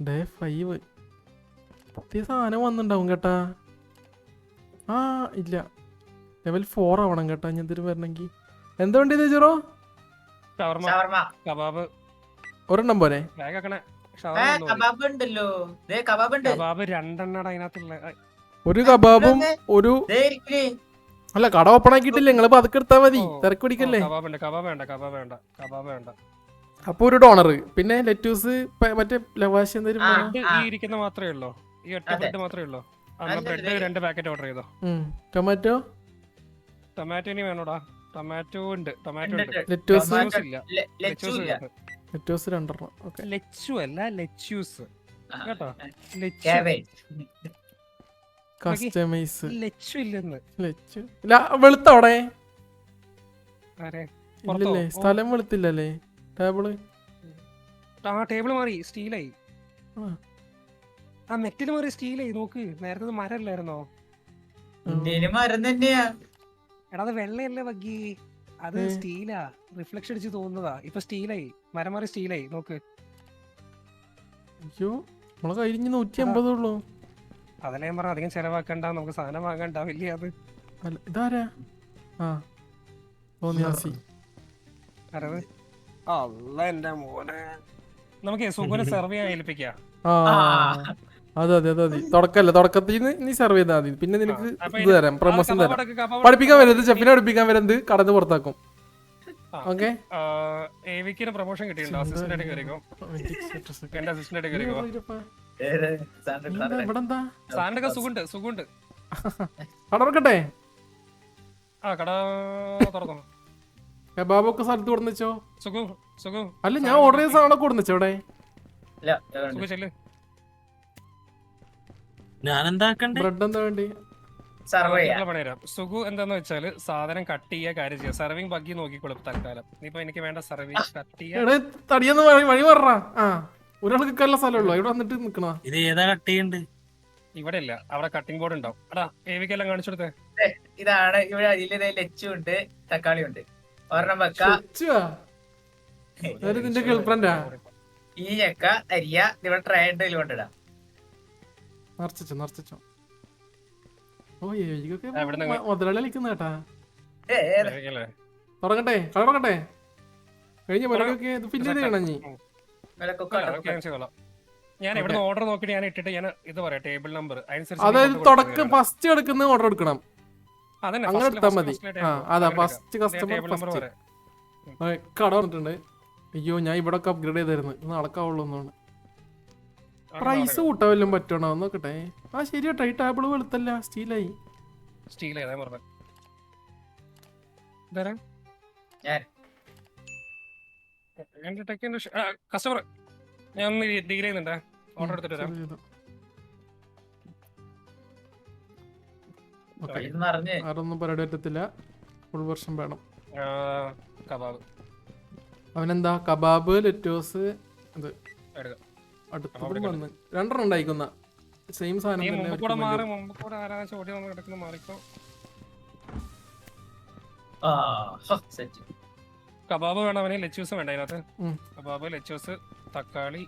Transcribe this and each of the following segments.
Day 5 പുതിയ സാധനം വന്നിണ്ടാവും കേട്ടാ. ആ ഇല്ല, ലെവൽ 4 ആവണം കേട്ടാ ഞാൻ ഇതിന് വരണമെങ്കിൽ. എന്താ വേണ്ടി ചേച്ചോ? കബാബ് ഒരെണ്ണം പോരെ? കബാബ് രണ്ടെണ്ണട അതിനകത്തുള്ള. ഒരു കബാബും ഒരു അല്ല, കട ഓപ്പൺ ആക്കിയിട്ടില്ല. നിങ്ങള് പതുക്കെ എടുത്താ മതി, തിരക്ക് പിടിക്കല്ലേ. കബാബ് വേണ്ട. അപ്പൊ ഒരു ഡോണർ, പിന്നെ ലെറ്റൂസ്, മറ്റേ ലവാശ് എന്തേലും ഈ ഇരിക്കുന്ന മാത്രമേ ഉള്ളൂ, ഈ ഒറ്റ ബ്രെഡ് മാത്രമേ ഉള്ളൂ. ബ്രെഡ് 2 പാക്കറ്റ് ഓർഡർ ചെയ്തോ. ടൊമാറ്റോ ടൊമാറ്റോ ഇനി വേണോടാ? ടൊമാറ്റോ ഉണ്ട്, ടൊമാറ്റോ ഉണ്ട്. ലെറ്റൂസ് ഇല്ല, ലെറ്റൂസ് 2 ഓക്കെ. ലെച്ചു അല്ല, ലെറ്റ്യൂസ് കേട്ടോ. കസ്റ്റമൈസ് ലെച്ചു ഇല്ലെന്ന്. ലെച്ചു വെളുത്തോടെ ആരെ? ഇല്ലല്ലേ, സ്ഥലം വെളുത്തില്ലല്ലേ ടേബിള്. ടേബിൾ മാറി, സ്റ്റീലായി. ആ മെറ്റൽ മാറി സ്റ്റീലായി. നോക്ക്, നേരത്തെ മരല്ലായിരുന്നോ? മരം തന്നെയാ. എടാ അത് വെള്ളയല്ലേ ബഗ്ഗി, അത് സ്റ്റീലാ. റിഫ്ലക്ഷൻ അടിച്ച് തോന്നുന്നതാ. ഇപ്പൊ സ്റ്റീലായി, മരം മാറി സ്റ്റീലായി. നോക്ക്. അയ്യോ, നമ്മളെ കഴിഞ്ഞ് 150 ഉള്ളൂ. അതല്ലേ ഞാൻ പറഞ്ഞ, അധികം ചെലവാക്കണ്ട, നമുക്ക് സാധനം വാങ്ങണ്ട. വലിയ അത് ഇതാരാ? ആ തോന്നിയാസി. അല്ല എന്റെ മോനെ, നമുക്ക് സുഖനെ സെർവ് ചെയ്യാൻ ഏൽപ്പിക്കാം. അതെ തുടക്കല്ല, തുടക്കത്തിൽ നീ സെർവ് ചെയ്താൽ മതി. പിന്നെ നിനക്ക് ഇത് തരാം, പ്രൊമോഷൻ തരാം. പഠിപ്പിക്കാൻ വരുന്നത് ഷെഫിനെ പഠിപ്പിക്കാൻ വരുന്നത് കടന്ന് പുറത്താക്കും. ഓക്കെ, പ്രൊമോഷൻ കിട്ടിയിട്ടുണ്ടോ? അസിസ്റ്റന്റ് ആയിട്ട് കയറിക്കോ. എന്റെ അസിസ്റ്റന്റ് ആയിട്ട് കയറിക്കോ. സാറിന്റെ സുഖുണ്ട്. കട തുറക്കട്ടെ? ആ കട തുറന്നു. കബാബൊക്കെ സ്ഥലത്ത് കൊടുന്നോ? സുഖു അല്ല, ഞാൻ ഓർഡർ ചെയ്ത സാധനം കൊടുന്നോ ഇവിടെ? ബ്രെഡ് എന്താ വേണ്ടി? സുഖു എന്താന്ന് വെച്ചാല് സാധനം കട്ട് ചെയ്യാ കാര്യം ചെയ്യാം. സർവിങ് ബഗ്ഗി നോക്കിക്കോളും തൽക്കാലം. ഇനിയിപ്പോ എനിക്ക് വേണ്ട സർവീസ് കട്ട് ചെയ്യാൻ. തടിയെന്ന് വഴി പറഞ്ഞ ഒരാൾക്ക് നിൽക്കാനുള്ള സ്ഥലമുള്ളൂ. ഇവിടെ വന്നിട്ട് നിക്കണ. ഇത് ഏതാ കട്ട് ചെയ്യണ്ട്? ഇവിടെ ഇല്ല, അവിടെ കട്ടിംഗ് ബോർഡ് ഉണ്ടാവും. എടാ ഏവിക്കെല്ലാം കാണിച്ചു കൊടുത്തേ. ഇതാണ് ഇവിടെ. അതില് ലച്ചു ഉണ്ട്, തക്കാളി ഉണ്ട്. ഒരെണ്ണം വെക്ക. നിന്റെ ഗേൾഫ്രണ്ടാ? ഈ ചക്ക അരിയ ഇവിടെ ട്രേ ഉണ്ട്, കൊണ്ടിടാം. നിറച്ചോ. ഓ മുതലാളി കളിക്കുന്ന കേട്ടാ. തുടങ്ങട്ടെ, കള തുടങ്ങട്ടെ. കഴിഞ്ഞ പരിപാടിയൊക്കെ ഇത് ഫില്ല് ചെയ്ത് ചെയ്യണം നീ. ഞാൻ ഇവിടെ ഓർഡർ നോക്കിട്ട് ഞാൻ ഇട്ടിട്ട് ഞാൻ ഇത് പറയാം, ടേബിൾ നമ്പർ അതായത് തുടക്കം ഫസ്റ്റ് എടുക്കുന്ന ഓർഡർ എടുക്കണം. അങ്ങനെ എടുത്താൽ മതി. അതാ ഫസ്റ്റ് കസ്റ്റമർ ഫസ്റ്റ്. കട പറഞ്ഞിട്ടുണ്ട്. അയ്യോ, ഞാൻ ഇവിടെ ഒക്കെ അപ്ഗ്രേഡ് ചെയ്തായിരുന്നു. നടക്കാവുള്ളൂ എന്നാണ്. പ്രൈസ് കൂട്ടാൻ വല്ലതും പറ്റണോ നോക്കട്ടെ. ആ ശരി കേട്ടോ, ഈ ടേബിൾ വെളുത്തല്ല, സ്റ്റീലായി. കസ്റ്റമർ ഞാൻ ഒന്ന് ഡീൽ ചെയ്യുന്നുണ്ട്, ഓർഡർ എടുത്തിട്ട് വരാം. ആരൊന്നും പരിപാടി പറ്റത്തില്ല, ഫുൾ വർഷം വേണം. കബാബ് അവനെന്താ? കബാബ്, ലെറ്റോസ്. ഇത് അടുത്തതും വന്ന് 2 ഉണ്ടായിക്കുന്ന സെയിം സാധനം തന്നെ. കബാബ് വേണം അവന്, ലെച്ചൂസ് വേണ്ട അതിനകത്ത്. കബാബ്, ലെച്ചൂസ്, തക്കാളി.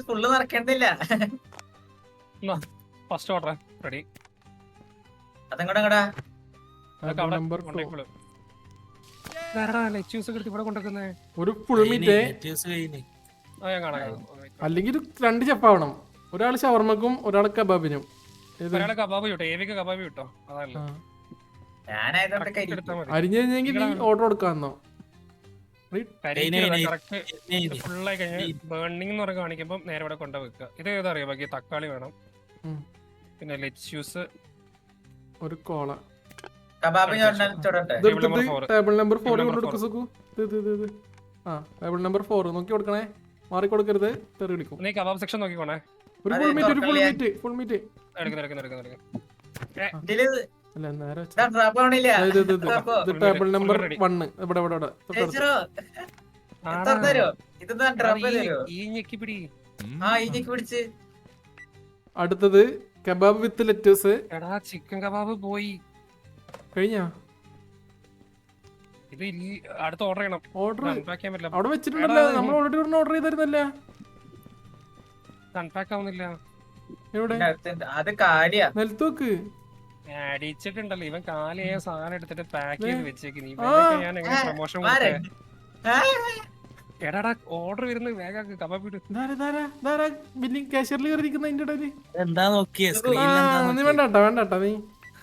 ഫുള്ള് നിറക്കേണ്ടില്ല. First order ready. അതങ്ങോട്ടാ ഒരു ഫുൾ മീറ്റ് അല്ലെങ്കിൽ 2 ചെപ്പാവണം. ഒരാൾ ഷവർമ്മക്കും ഒരാൾ കബാബിനും. കബാബ് കിട്ടോ? അരിഞ്ഞെങ്കിൽ നീ ഓർഡർ കൊടുക്കാന്നോ? ഫുള്ളായി കഴിഞ്ഞ് ബേണിംഗ് എന്ന് പറഞ്ഞ് കാണിക്കുമ്പോ നേരെ ഇവിടെ കൊണ്ടുവെക്കുക. ഇത് ഏതാ അറിയാം? ബാക്കി തക്കാളി വേണം, പിന്നെ ലെറ്റ്യൂസ്, ഒരു കോള. ടേബിൾ നമ്പർ 4 ടേബിൾ നമ്പർ 4 നോക്കി കൊടുക്കണേ, മാറി കൊടുക്കരുത്, തെറി വിളിക്കും. നീ കബാബ് സെക്ഷൻ നോക്കിക്കോണേ. ഒരു ഫുൾ മീറ്റ് അല്ല, നേരെ ടേബിൾ നമ്പർ 1 ഇവിടെ. അടുത്തത് kebab with lettuce. Chicken kebab പോയി കഴിഞ്ഞാ? ഇത് അടുത്ത ഓർഡർ ചെയ്യണം. ഓർഡർ അവിടെ വെച്ചിട്ടുണ്ടല്ലോ, നമ്മൾ ഓൾറെഡി ഓർഡർ ചെയ്തിരുന്നല്ലേ. അൺപാക്ക് ആവുന്നില്ല. എവിടെ അത് കാലിയാ. നിലത്ത് വെക്ക്. അടിച്ചിട്ടുണ്ടല്ലോ ഇവൻ കാലിയായ സാധനം എടുത്തിട്ട് പാക്ക് ചെയ്ത് വെച്ചേക്ക്. നീ ആ. ഞാൻ എങ്ങനെ പ്രൊമോഷൻ എടാടാ ഓർഡർ വരുന്ന വേഗം കബാബ് ഇട്. ബില്ലിംഗ് കാഷ്യറിൽ കയറിയിരിക്കുന്ന അതിന്റെ ഇടയില്. എന്താ നോക്കിയേ നീ സ്ക്രീനിൽ? വേണ്ടാട്ടാ നീ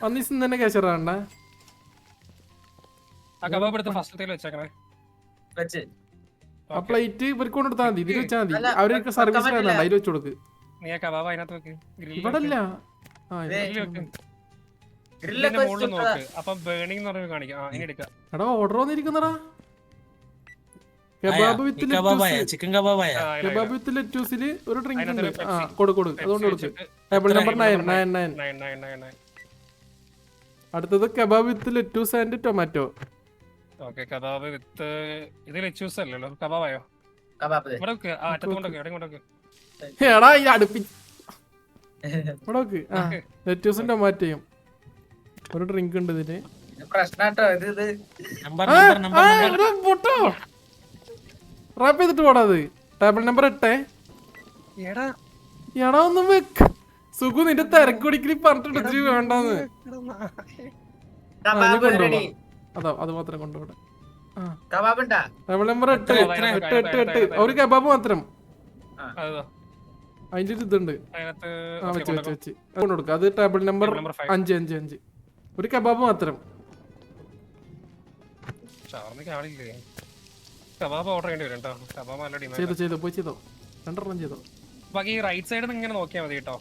ഒന്നീസം തന്നെ കാഷ്യർ വേണ്ട. ആ കബാബ് എടുത്ത് ഫസ്റ്റ് വെച്ചേക്കണേ. വെച്ച് ആ പ്ലേറ്റ് ഇവർക്ക് കൊണ്ടെടുത്താൽ മതി. ഇതിൽ വെച്ചാൽ മതി. അവർക്ക് സർവീസ് വേണ്ട, അതിൽ വെച്ച് കൊടുക്ക്. നീ ആ കബാബ് അതിനകത്ത് വെക്ക്. ഇവിടെ അല്ല. ഗ്രില്ലിന്റെ മുകളിൽ നോക്ക്. അപ്പൊ ബേണിംഗ് എന്ന് പറഞ്ഞ് കാണിക്കാം. ഇനി എടുക്കാം. എടാ ഓർഡർ വന്നിരിക്കുന്നടാ. കബാബ് വിത്ത് ചിക്കൻ കബാബായ കബാബ് വിത്ത് ലെറ്റൂസില് ഒരു ഡ്രിങ്ക് ഉണ്ട്. ആ കൊടുക്ക്. അതുകൊണ്ട് കൊടുക്ക്. Table number 999. അടുത്തത് kebab with lettuce and tomato. Okay kebab with ഇത് ലെച്ചൂസ് അല്ലല്ലോ, കബാബായോ? കബാബ് ഇവിടെ വെക്ക്. ആ അറ്റത്ത് കൊണ്ടൊക്കെ എവിടെ കൊണ്ടൊക്കെ. എടാ ഈ അടുപ്പി ഇവിടെ വെക്ക്. ആ ലെറ്റൂസും ടൊമാറ്റോയും ഒരു ഡ്രിങ്ക് ഉണ്ട് ഇതില്. പ്രശ്നാട്ടോ ഇത്. പൊട്ടോ റാപ്പ് ചെയ്തിട്ട് പോടാ. അത് ടേബിൾ നമ്പർ 8. എടാ ഒന്നും വെക്ക്. സുഖു നിന്റെ തിരക്ക് പിടിക്കലി പറഞ്ഞിട്ട് വേണ്ടെന്ന്. അതാ അത് മാത്രം കൊണ്ടുപോടെ. Table number 8. ഒരു കബാബ് മാത്രം. അതിന്റെ ഒരു ഇതുണ്ട്. വെച്ച് കൊണ്ടുകൊടുക്ക. അത് ടേബിൾ നമ്പർ 5. ഒരു കബാബ് മാത്രം. കബാബ് ഓർഡർ ചെയ്യേണ്ടി വരും കേട്ടോ. കബാബ് നല്ല ഡിമാൻഡ്. പോയി ചെയ്തോ. 2 ചെയ്തോ. ബാക്കി റൈറ്റ് സൈഡിൽ നിന്ന് ഇങ്ങനെ നോക്കിയാൽ മതി കേട്ടോ.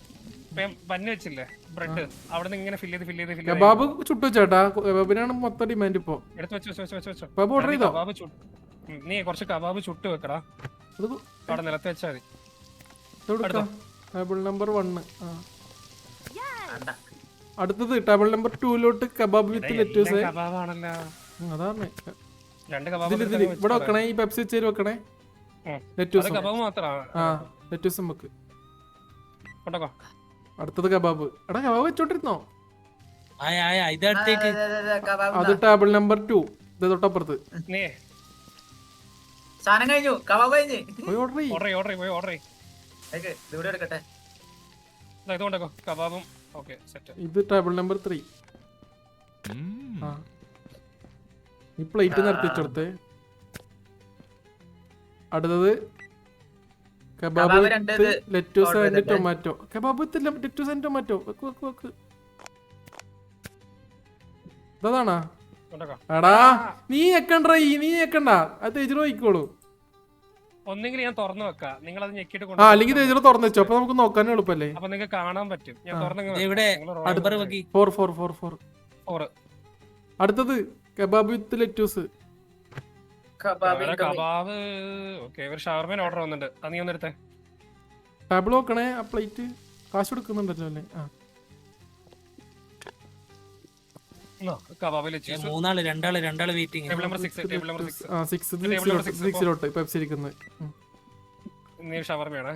ബന്ന് വെച്ചില്ലേ ബ്രെഡ്, അവിടെ നിന്ന് ഇങ്ങനെ ഫില്ല് ചെയ്ത് കബാബ് ചുട്ടു വെച്ചേട്ടാ. കബാബിനാണ് മൊത്തം ഡിമാൻഡ് ഇപ്പൊ. എടുത്ത് വെച്ചോ. കബാബ് ഓർഡർ ചെയ്തോ. നീ കുറച്ച് കബാബ് ചുട്ട് വെക്കടാ. അവിടെ നിലത്ത് വെച്ചാൽ മതി. Table number 1. അടുത്തത് table number 2 kebab with lettuce. കബാബാണല്ലോ. അതാണ് രണ്ട് കബാബ് ഇവിടെ വെക്കണേ. ഈ പെപ്സി വെച്ചേര് വെക്കണേ. ലെറ്റൂസ് കബാബ് മാത്രമാണ്. ലെറ്റൂസും വെക്ക്. കൊണ്ടോ. അടുത്തത് കബാബ്. എടാ കബാബ് വെച്ചോണ്ടിരുന്നോ? ഇതടുത്തേക്ക്. അത് ടേബിൾ നമ്പർ 2. ഇത് തൊട്ടപ്പുറത്ത്. സാധനം കഴിഞ്ഞു. കബാബ് കഴിഞ്ഞ് പോയി ഓർഡർ ഓർഡർ എടുക്കട്ടെ. ഇതുകൊണ്ടോ കബാബും. Okay set. ഇത് ടേബിൾ നമ്പർ 3. ഈ പ്ലേറ്റ് നിർത്തി വെച്ചെടുത്തേ. അടുത്തത് kebab with lettuce and tomato. Kebab with lettuce and tomato. വെക്ക്. ഇതാണാ? എടാ നീ ഞെക്കണ്ട. അത് തേജിന് നോക്കിക്കോളൂ. ഒന്നെങ്കിൽ ഞാൻ തുറന്നു വെക്കാം. നിങ്ങൾ അത് ഞെക്കിട്ട് അല്ലെങ്കിൽ തേജിന് തുറന്നു വെച്ചോ. അപ്പൊ നമുക്ക് നോക്കാനും എളുപ്പല്ലേ. അപ്പൊ നിങ്ങൾക്ക് കാണാൻ പറ്റും. ഞാൻ അടുത്തത് kebab with lettuce. Kebab ഷവർമേൻ order വന്നിട്ടുണ്ട്. അത് നീ ഒന്നെടുത്തേ. ടേബിൾ നോക്കണേ. ആ പ്ലേറ്റ് കാശ് കൊടുക്കുന്നുണ്ടല്ലോ അല്ലേ? രണ്ടാള് വെയിറ്റിംഗ്.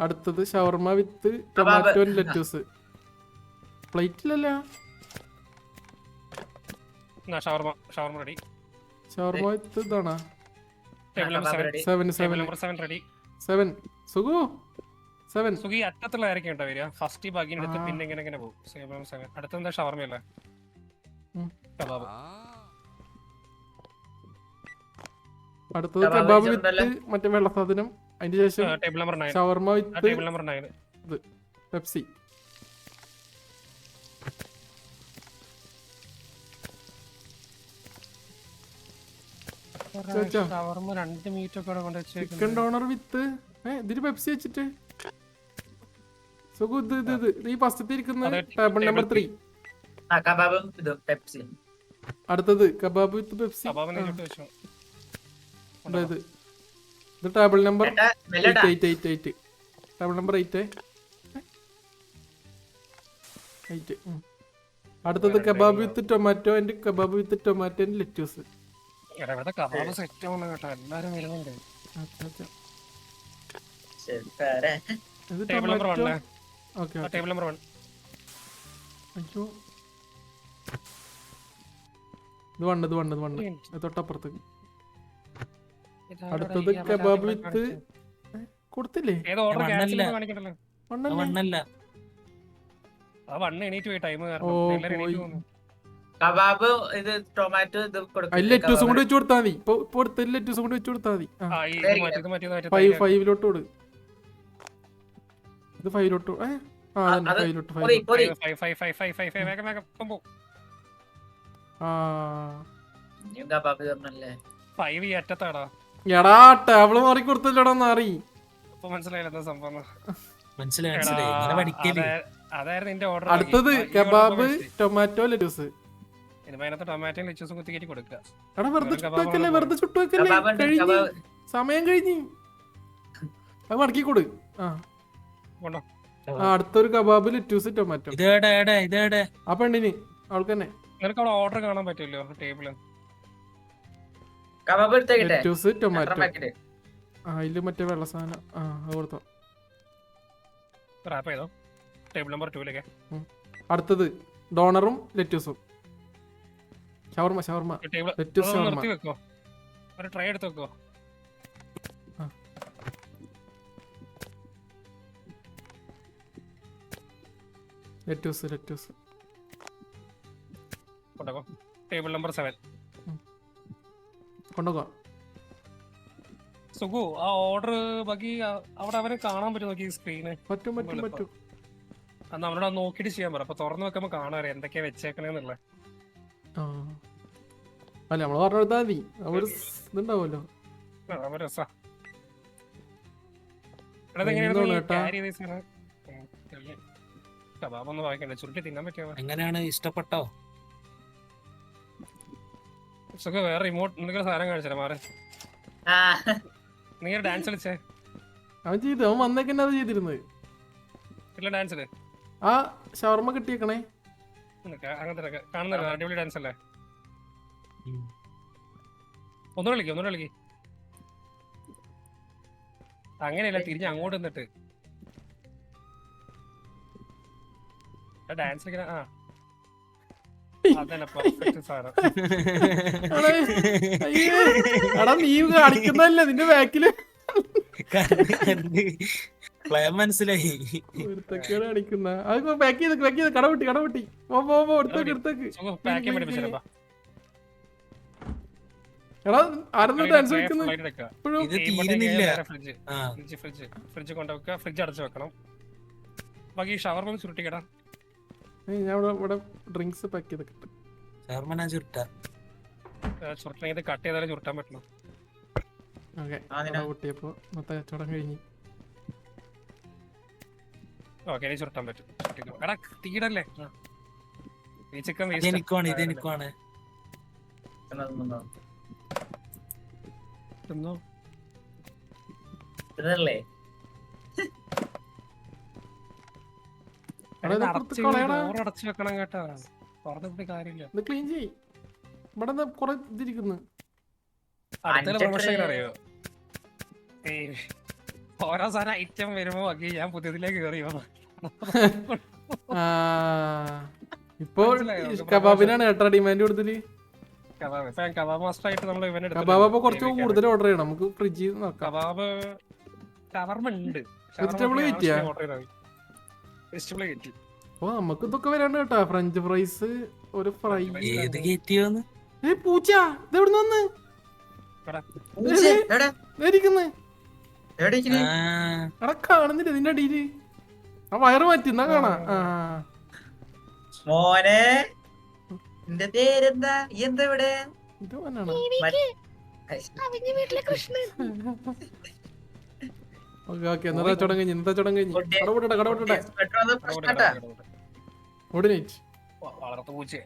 അടുത്തത് ഷവർമ വിത്ത് ടൊമാറ്റോ ലെറ്റൂസ്. പ്ലേറ്റിലല്ല. ഷവർമ വിത്ത് ഇതാണോ? 7. സുഖി അറ്റത്തുള്ള ആയിരിക്കും കേട്ടോ വരിക. ഫസ്റ്റ് ഈ ബഗിന് എടുത്ത് പിന്നെ എങ്ങനെ പോകും. 7. അടുത്തെന്താ ഷവർമയല്ലേ? കബാബ്. അടുത്തത് കബാബ് വിത്ത് മറ്റേ വെള്ള സാധനം. അതിന് ശേഷം table number 9. Shawarma with table number 9. Pepsi. Chicken doner with ഇതിന് പെപ്സി വെച്ചിട്ട്. നീ ഫസ്റ്റ് ഇരിക്കുന്ന ടേബിൾ നമ്പർ 3. അടുത്തത് കബാബ് വിത്ത് പെപ്സി. ഇത് ടേബിൾ നമ്പർ 8. Table number 8. അടുത്തത് kebab with tomato and kebab with tomato and lettuce. Kebab set ആവുന്ന കേട്ടോ. എല്ലാരും വരുന്നുണ്ട്. Table number 1. Table number 1. അയ്യോ ഇത് തൊട്ടപ്പുറത്ത്. അടുത്തത് കബാബ് വിത്ത് കൊടുത്തില്ലേ? മണ്ണല്ലേ? മണ്ണല്ല. ആ വണ്ണ് എണീറ്റ് പോയി ടൈം ഓ, കാരണം എല്ലാരും പോയി. എണീറ്റ് പോകുന്നു. കബാബ് ഇത് ടൊമാറ്റോ ഇത് അതിൽ ലെറ്റൂസും കൂടി വെച്ച് കൊടുത്താൽ മതി. ഇപ്പൊ എടുത്ത ലെറ്റൂസും കൂടി വെച്ച് കൊടുത്താൽ മതി. ആ ഈ ഇത് മാറ്റി ഇത് മാറ്റി ഇത് മാറ്റി 5-5 കൊടു. ഇത് 5 ആ അതന്നെ 5 പൊറി പൊറി വേഗം വേഗം ഇപ്പം പോ. ആ കബാബ് തന്നല്ലേ 5 ഈ അറ്റത്താടാ. എടാ ടേബിള് മാറി കൊടുത്തില്ലടാ നാറി. ഇപ്പൊ മനസ്സിലായില്ല എന്താ സംഭവം എന്ന്. മനസ്സിലായി ഇങ്ങനെ പഠിക്കല്. അതായിരുന്നു നിന്റെ ഓർഡർ. അടുത്തത് കബാബ് ടൊമാറ്റോ ലെറ്റൂസ്. അതിനകത്ത് ടൊമാറ്റോയും ലെച്ചൂസും കുത്തി കയറ്റി കൊടുക്കുക. എടാ വെറുതെ ചുട്ടുവെക്കല്ലേ, വെറുതെ ചുട്ടുവെക്കല്ലേ. കബാബ് കഴിഞ്ഞ് സമയം കഴിഞ്ഞ് അത് മടക്കി കൊടു. ആ കൊണ്ടോ അടുത്തൊരു കബാബ് ലെറ്റൂസ് ടൊമാറ്റോ. ഇതേടെ ആ പെണ്ണിന് അവൾക്ക് തന്നെ നിനക്ക് അവിടെ ഓർഡർ കാണാൻ പറ്റുമല്ലോ ടേബിള്. കബാബ് എടുത്തേക്കിട്ടെ ലെറ്റൂസ് ടൊമാറ്റോ. പാക്കറ്റ് ആ ഇതില് മറ്റേ വെള്ള സാധനം. ആ അത് കൊടുത്തോ. റാപ്പ് ചെയ്തോ ടേബിൾ നമ്പർ 2 അടുത്തത് ഡോണറും ലെറ്റൂസും. ഷവർമ ടേബിൾ ലെറ്റൂസ് ഷവർമ. നിർത്തി വെക്കോ. ഒരു ട്രൈ എടുത്ത് വെക്കോ. ലെറ്റൂസ് കൊണ്ടോ ടേബിൾ നമ്പർ 7 കൊണ്ടുപോകാം. സുഖു ആ ഓർഡർ ബാക്കി അവിടെ അവരെ കാണാൻ പറ്റും നോക്കി സ്ക്രീന്. പറ്റും അന്ന് അവരോട് അത് നോക്കിയിട്ട് ചെയ്യാൻ പറ. അപ്പൊ തുറന്നു വെക്കുമ്പോ കാണാൻ എന്തൊക്കെയാ വെച്ചേക്കണേന്നുള്ളത്. ആ അല്ല നമ്മള് പറഞ്ഞെടുത്താൽ മതി. ഒരു ഇതുണ്ടാവുമല്ലോ. രസാ കബാബൊന്നും വാങ്ങിക്കണ്ട ചുരുട്ടി തിന്നാൻ പറ്റിയോ. എങ്ങനെയാണ് ഇഷ്ടപ്പെട്ടോ? സുഖ വേറെ റിമോട്ട് എന്തെങ്കിലും സാധനം കാണിച്ചാ മാറി. നീ ഡാൻസ് കളിച്ചേ? അവൻ ചെയ്തു. അവൻ വന്നേക്കന്നെ അത് ചെയ്തിരുന്നത്. ഇല്ല ഡാൻസില് ആ ഷവർമ കിട്ടിയേക്കണേ. അങ്ങനത്തെ കാണുന്നല്ലോ അടിപൊളി ഡാൻസ് അല്ലേ. ഒന്നുകൂടെ കളിക്ക്. അങ്ങനെയല്ല തിരിഞ്ഞ് അങ്ങോട്ട് നിന്നിട്ട് ഡാൻസ് കളിക്കണ. ആ അതന്നെ പെർഫെക്റ്റ് സാധനം. എടാ നീ കാണിക്കുന്നല്ലേ നിന്റെ ബാക്കില് മനസ്സിലായി. കാണിക്കുന്ന അത് ബാക്ക് ചെയ്ത് കടപൊട്ടി എടുത്തേക്ക്. പാക്കിങ് പഠിപ്പിച്ചാ എടാ ആരെന്ന് ഡാൻസ് കളിക്കുന്നത് ഇപ്പോഴും? ഇത് തീരുന്നില്ല. ഫ്രിഡ്ജ് കൊണ്ടുവെക്കുക. ഫ്രിഡ്ജ് അടച്ചു വെക്കണം. ബാക്കി ഷവർമ ചുരുട്ടിക്കടാ. ഞാൻ ഇവിടെ ഡ്രിങ്ക്സ് പാക്ക് ചെയ്തിട്ട് ചുരുട്ടണെങ്കിൽ കട്ട് ചെയ്താലേ ചുരുട്ടാൻ പറ്റണം. പൊട്ടിയപ്പോ മൊത്തം കച്ചവടം കഴിഞ്ഞു. ഓക്കെ ഇനി ചുരുട്ടാൻ പറ്റും. എടാ തീടല്ലേ. ഈ ചിക്കൻ ഇതെനിക്കുവാണ്. തിന്നല്ലേ അടച്ചു വെക്കണം കേട്ടാ. തുറന്നിട്ട് കാര്യമില്ല. ഇത് ക്ലീൻ ചെയ്യ്. ഇവിടെ കൊറേ ഇതിരിക്കുന്നു. അടുത്ത പ്രൊമോഷൻ അറിയോ? ഓരോ സാധനം ഐറ്റം വരുമ്പോ ഞാൻ പുതിയതിലേക്ക് കയറിയോ. ഇപ്പൊ കബാബിനാണ് കേട്ടോ ഡിമാൻഡ് കൊടുത്തിട്ട്. കബാബ് മാസ്റ്റർ ആയിട്ട് നമ്മൾ കബാബ് അപ്പൊ കുറച്ച് കൂടുതൽ ഓർഡർ ചെയ്യണം. നമുക്ക് ഫ്രിഡ്ജിൽ നോക്കാം. കബാബ് ഷവർമ ഉണ്ട്. വെജിറ്റബിൾ കയറ്റിയാ? വെജിറ്റബിൾ കയറ്റി. ഓ നമുക്ക് ഇതൊക്കെ വരാണ്ട് കേട്ടാ. ഫ്രഞ്ച് ഫ്രൈസ് ഒരു ഫ്രൈ. ഏത് കയറ്റിയോന്ന്? പൂച്ച ഇതെവിടുന്ന് വന്ന് എടാ കാണുന്നില്ല നിന്റെ അടിയില്. ആ വയറ് മാറ്റി എന്നാ കാണാ. മോനെ നിന്റെ പേരെന്താ? എന്താ ഇവിടെ? ഇത് വന്നാണ്. ഓക്കെ എന്താ ചടങ്ങ് കടപൊട്ടെ. വളർത്ത പൂച്ചയെ